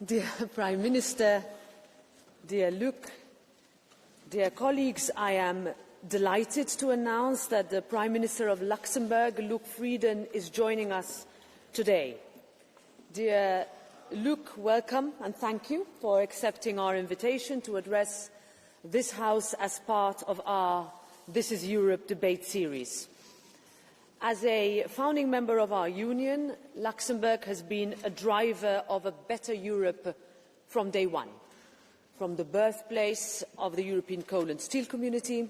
Dear Prime Minister, dear Luc, dear colleagues, I am delighted to announce that the Prime Minister of Luxembourg, Luc Frieden, is joining us today. Dear Luc, welcome and thank you for accepting our invitation to address this House as part of our This is Europe debate series. As a founding member of our Union, Luxembourg has been a driver of a better Europe from day one, from the birthplace of the European Coal and Steel Community,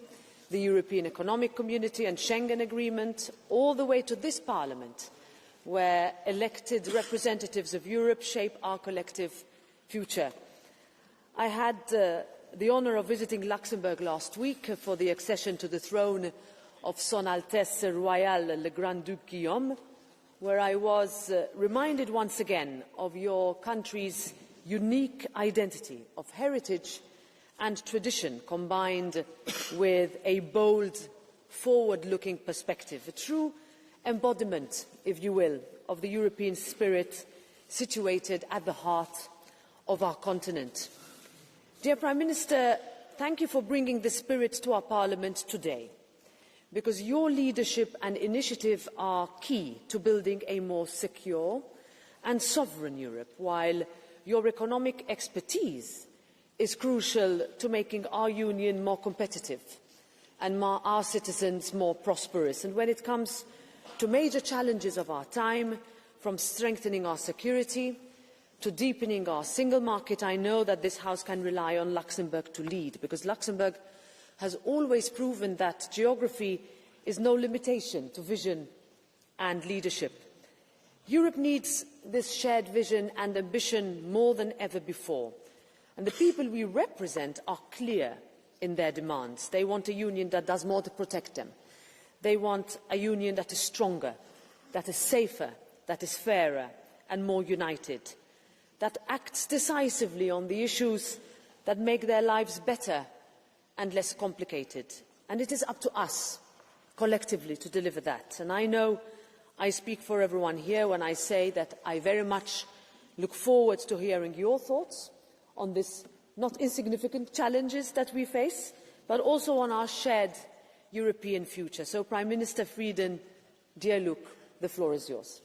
the European Economic Community and Schengen Agreement, all the way to this Parliament, where elected representatives of Europe shape our collective future. I had the honour of visiting Luxembourg last week for the accession to the throne of Son Altesse Royale le Grand-Duc Guillaume, where I was reminded once again of your country's unique identity of heritage and tradition, combined with a bold, forward-looking perspective, a true embodiment, if you will, of the European spirit situated at the heart of our continent. Dear Prime Minister, thank you for bringing the spirit to our Parliament today, because your leadership and initiative are key to building a more secure and sovereign Europe, while your economic expertise is crucial to making our union more competitive and our citizens more prosperous. And when it comes to major challenges of our time, from strengthening our security to deepening our single market, I know that this House can rely on Luxembourg to lead, because Luxembourg has always proven that geography is no limitation to vision and leadership. Europe needs this shared vision and ambition more than ever before. And the people we represent are clear in their demands. They want a union that does more to protect them. They want a union that is stronger, that is safer, that is fairer and more united, that acts decisively on the issues that make their lives better and less complicated. And it is up to us, collectively, to deliver that. And I know I speak for everyone here when I say that I very much look forward to hearing your thoughts on these not insignificant challenges that we face, but also on our shared European future. So, Prime Minister Frieden, dear Luc, the floor is yours.